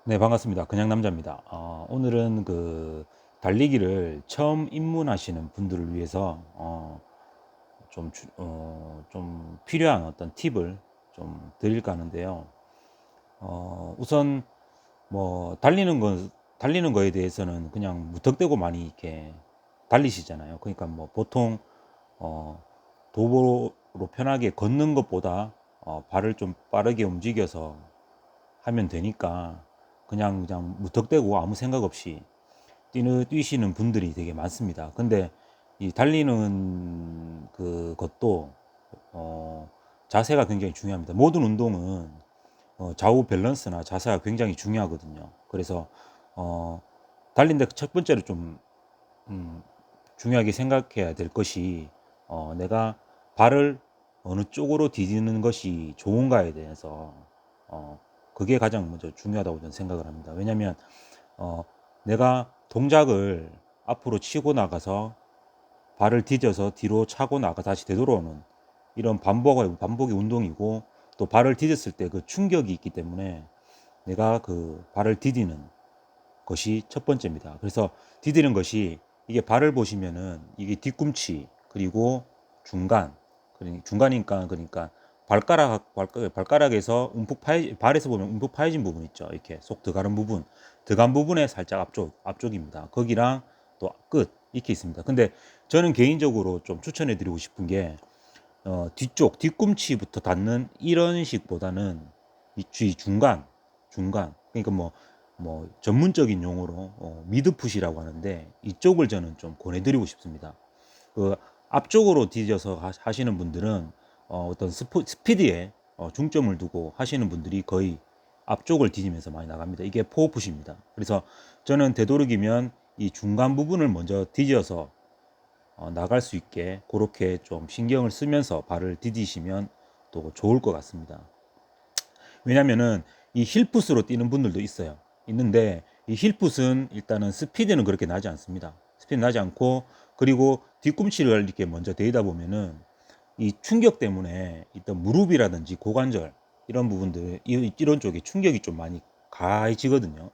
네, 반갑습니다. 그냥 남자입니다. 오늘은 그 달리기를 처음 입문하시는 분들을 위해서 좀 필요한 어떤 팁을 좀 드릴까 하는데요. 우선 뭐 달리는 거에 대해서는 그냥 무턱대고 많이 이렇게 달리시잖아요. 그러니까 뭐 보통 어, 도보로 편하게 걷는 것보다 발을 좀 빠르게 움직여서 하면 되니까 그냥 무턱대고 아무 생각 없이 뛰시는 분들이 되게 많습니다. 근데 이 달리는 그 것도 어, 자세가 굉장히 중요합니다. 모든 운동은 좌우 밸런스나 자세가 굉장히 중요하거든요. 그래서 어, 달린데 첫 번째로 좀 음, 중요하게 생각해야 될 것이 내가 발을 어느 쪽으로 디디는 것이 좋은가에 대해서 어, 그게 가장 먼저 중요하다고 저는 생각을 합니다. 왜냐하면 어, 내가 동작을 앞으로 치고 나가서 발을 디뎌서 뒤로 차고 나가 다시 되돌아오는 이런 반복의 운동이고, 또 발을 디뎠을 때 그 충격이 있기 때문에 내가 그 발을 디디는 것이 첫 번째입니다. 그래서 디디는 것이, 이게 발을 보시면은 이게 뒤꿈치 그리고 중간, 중간이니까 그러니까 발가락에서 발에서 보면 움푹 파여진 부분 있죠. 이렇게 속 들어가는 부분, 들어간 부분에 살짝 앞쪽입니다. 거기랑 또 끝 이렇게 있습니다. 근데 저는 개인적으로 좀 추천해 드리고 싶은 게 뒤쪽 뒤꿈치부터 닿는 이런 식보다는 이 중간 그러니까 뭐 전문적인 용어로 미드풋이라고 하는데, 이쪽을 저는 좀 권해드리고 싶습니다. 그 앞쪽으로 뒤져서 하시는 분들은 어떤 스피드에 중점을 두고 하시는 분들이 거의 앞쪽을 뒤지면서 많이 나갑니다. 이게 포어풋입니다. 그래서 저는 되도록이면 이 중간 부분을 먼저 뒤져서 나갈 수 있게 그렇게 좀 신경을 쓰면서 발을 디디시면 또 좋을 것 같습니다. 왜냐면은 이 힐풋으로 뛰는 분들도 있는데, 이 힐풋은 일단은 스피드는 그렇게 나지 않습니다. 스피드 나지 않고, 그리고 뒤꿈치를 이렇게 먼저 대다 보면은 이 충격 때문에 일단 무릎이라든지 고관절 이런 부분들, 이런 쪽에 충격이 좀 많이 가해지거든요.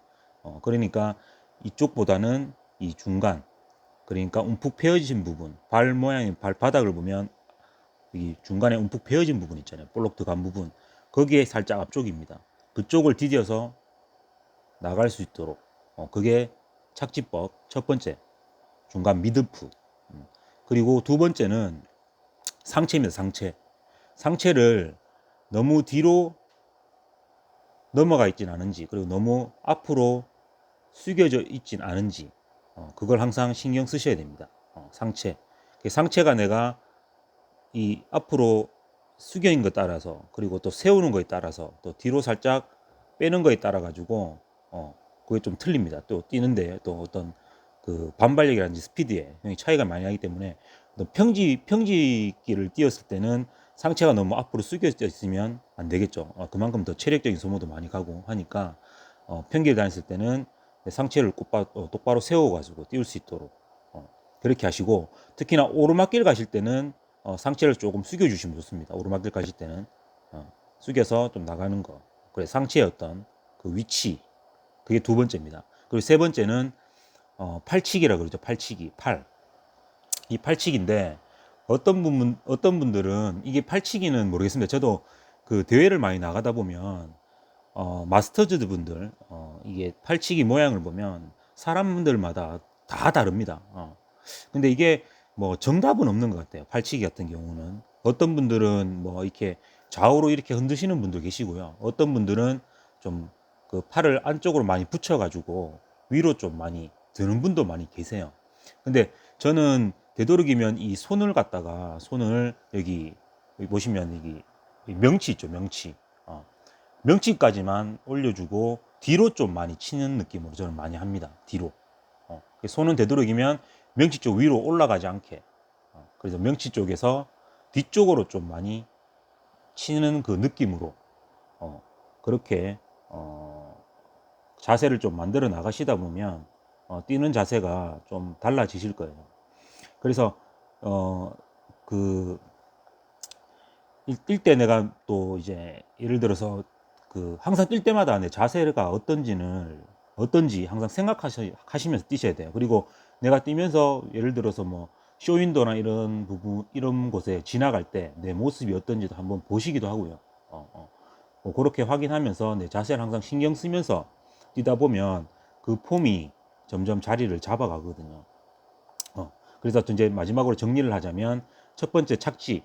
그러니까 이쪽보다는 이 중간, 그러니까 움푹 패여진 부분, 발 모양의 발바닥을 보면 이 중간에 움푹 패여진 부분 있잖아요. 볼록 들어간 부분. 거기에 살짝 앞쪽입니다. 그쪽을 디뎌서 나갈 수 있도록. 그게 착지법 첫 번째. 중간 미드풋. 그리고 두 번째는 상체입니다. 상체를 너무 뒤로 넘어가 있진 않은지, 그리고 너무 앞으로 숙여져 있진 않은지, 그걸 항상 신경 쓰셔야 됩니다. 상체가 내가 이 앞으로 숙여인 것 따라서, 그리고 또 세우는 거에 따라서, 또 뒤로 살짝 빼는 거에 따라 가지고 그게 좀 틀립니다. 또 뛰는데 또 어떤 그 반발력이라든지 스피드에 차이가 많이 나기 때문에, 또 평지길을 뛰었을 때는 상체가 너무 앞으로 숙여져 있으면 안 되겠죠. 그만큼 더 체력적인 소모도 많이 가고 하니까 평지를 다녔을 때는 상체를 똑바로 세워가지고 띄울 수 있도록 그렇게 하시고, 특히나 오르막길 가실 때는 상체를 조금 숙여주시면 좋습니다. 오르막길 가실 때는 숙여서 좀 나가는 거. 그래, 상체의 어떤 그 위치, 그게 두 번째입니다. 그리고 세 번째는 팔치기라 그러죠. 이 팔치기인데, 어떤 분들은 이게 팔치기는 모르겠습니다. 저도 그 대회를 많이 나가다 보면 마스터즈 분들 이게 팔치기 모양을 보면 사람들마다 다 다릅니다. 근데 이게 뭐 정답은 없는 것 같아요. 팔치기 같은 경우는 어떤 분들은 뭐 이렇게 좌우로 이렇게 흔드시는 분도 계시고요. 어떤 분들은 좀 그 팔을 안쪽으로 많이 붙여가지고 위로 좀 많이 드는 분도 많이 계세요. 근데 저는 되도록이면 이 손을 여기 보시면 여기 명치 있죠, 명치. 명치까지만 올려주고 뒤로 좀 많이 치는 느낌으로 저는 많이 합니다. 뒤로. 손은 되도록이면 명치 쪽 위로 올라가지 않게. 그래서 명치 쪽에서 뒤쪽으로 좀 많이 치는 그 느낌으로 그렇게 자세를 좀 만들어 나가시다 보면 뛰는 자세가 좀 달라지실 거예요. 그래서 그 뛸 때 내가 또 이제 예를 들어서 항상 뛸 때마다 내 자세가 어떤지 항상 생각하시면서 뛰셔야 돼요. 그리고 내가 뛰면서 예를 들어서 뭐 쇼윈도나 이런 부분, 이런 곳에 지나갈 때 내 모습이 어떤지도 한번 보시기도 하고요. 뭐 그렇게 확인하면서 내 자세를 항상 신경 쓰면서 뛰다 보면 그 폼이 점점 자리를 잡아가거든요. 그래서 이제 마지막으로 정리를 하자면 첫 번째 착지,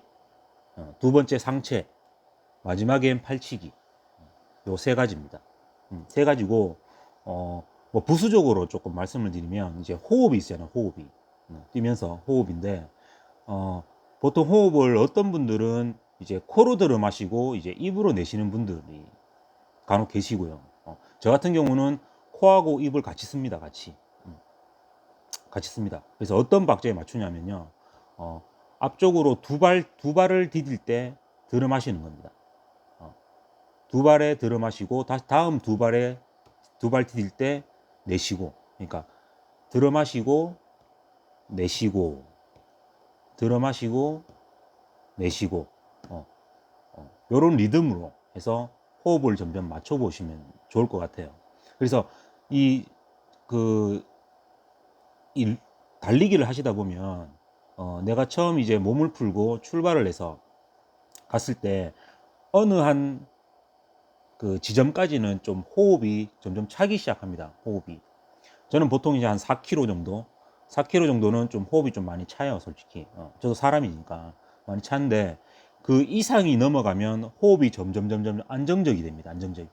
두 번째 상체, 마지막엔 팔치기. 요 세 가지입니다. 세 가지고, 뭐 부수적으로 조금 말씀을 드리면 이제 호흡이 있잖아요. 호흡이. 뛰면서 호흡인데, 보통 호흡을 어떤 분들은 이제 코로 들어 마시고 이제 입으로 내쉬는 분들이 간혹 계시고요. 저 같은 경우는 코하고 입을 같이 씁니다. 같이 씁니다. 그래서 어떤 박자에 맞추냐면요. 앞쪽으로 두 발을 디딜 때 들어 마시는 겁니다. 두 발에 들어 마시고 다시 다음 두 발 디딜 때 내쉬고. 그러니까 들어 마시고 내쉬고 들어 마시고 내쉬고 요런 리듬으로 해서 호흡을 점점 맞춰 보시면 좋을 것 같아요. 그래서 이 그 이 달리기를 하시다 보면 내가 처음 이제 몸을 풀고 출발을 해서 갔을 때 어느 한 그 지점까지는 좀 호흡이 점점 차기 시작합니다. 호흡이. 저는 보통 이제 한 4km 정도, 4km 정도는 좀 호흡이 좀 많이 차요, 솔직히. 저도 사람이니까 많이 차는데 그 이상이 넘어가면 호흡이 점점 안정적이 됩니다. 안정적이.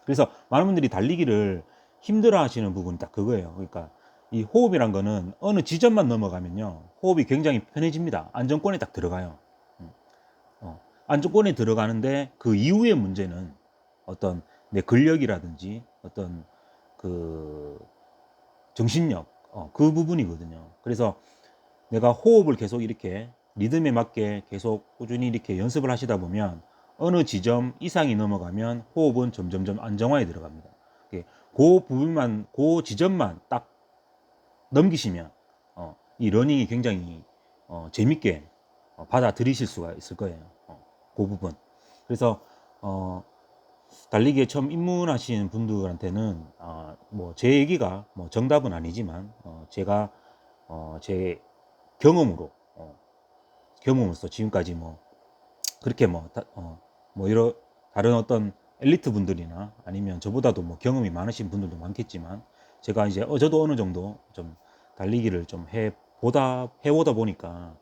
그래서 많은 분들이 달리기를 힘들어 하시는 부분이 딱 그거예요. 그러니까 이 호흡이란 거는 어느 지점만 넘어가면요, 호흡이 굉장히 편해집니다. 안정권에 딱 들어가요. 안정권에 들어가는데 그 이후의 문제는 어떤 내 근력이라든지 어떤 그 정신력, 그 부분이거든요. 그래서 내가 호흡을 계속 이렇게 리듬에 맞게 계속 꾸준히 이렇게 연습을 하시다 보면 어느 지점 이상이 넘어가면 호흡은 점점점 안정화에 들어갑니다. 그 부분만, 그 지점만 딱 넘기시면 이 러닝이 굉장히 재밌게 받아들이실 수가 있을 거예요. 그 부분. 그래서 달리기에 처음 입문하신 분들한테는 뭐 제 얘기가 뭐 정답은 아니지만 제가 제 경험으로 경험으로서 지금까지 뭐 그렇게 뭐 이런 다른 어떤 엘리트 분들이나 아니면 저보다도 뭐 경험이 많으신 분들도 많겠지만 제가 이제 저도 어느 정도 좀 달리기를 좀 해보다 보니까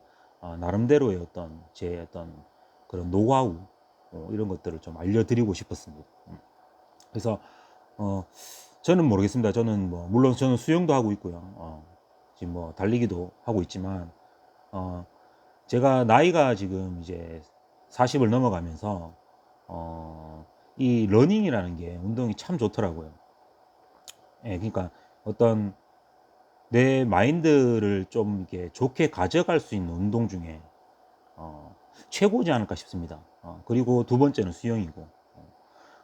나름대로의 어떤 제 어떤 그런 노하우 이런 것들을 좀 알려드리고 싶었습니다. 그래서 저는 모르겠습니다. 저는 뭐 물론 저는 수영도 하고 있고요. 지금 뭐 달리기도 하고 있지만 제가 나이가 지금 이제 40을 넘어가면서 이 러닝이라는 게 운동이 참 좋더라고요. 예, 그러니까 어떤 내 마인드를 좀 이렇게 좋게 가져갈 수 있는 운동 중에 최고지 않을까 싶습니다. 그리고 두 번째는 수영이고.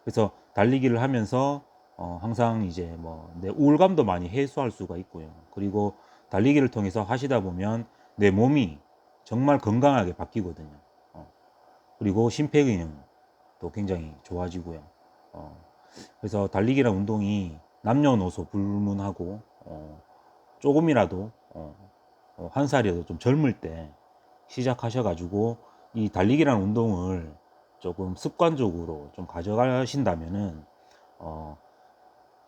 그래서 달리기를 하면서 항상 이제 뭐 내 우울감도 많이 해소할 수가 있고요. 그리고 달리기를 통해서 하시다 보면 내 몸이 정말 건강하게 바뀌거든요. 그리고 심폐기능도 굉장히 좋아지고요. 그래서 달리기란 운동이 남녀노소 불문하고 조금이라도 한 살이라도 좀 젊을 때 시작하셔가지고 이 달리기라는 운동을 조금 습관적으로 좀 가져가신다면은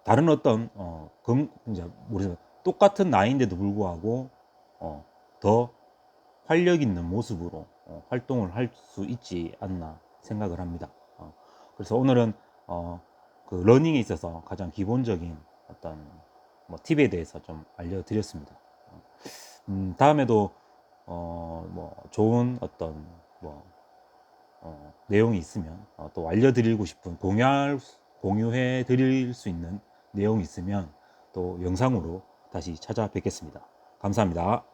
다른 어떤 이제 모르겠어요. 똑같은 나이인데도 불구하고 더 활력 있는 모습으로 활동을 할 수 있지 않나 생각을 합니다. 그래서 오늘은 그 러닝에 있어서 가장 기본적인 어떤 뭐 팁에 대해서 좀 알려드렸습니다. 다음에도 뭐 좋은 어떤 뭐 내용이 있으면 또 알려드리고 싶은 공유해 드릴 수 있는 내용이 있으면 또 영상으로 다시 찾아뵙겠습니다. 감사합니다.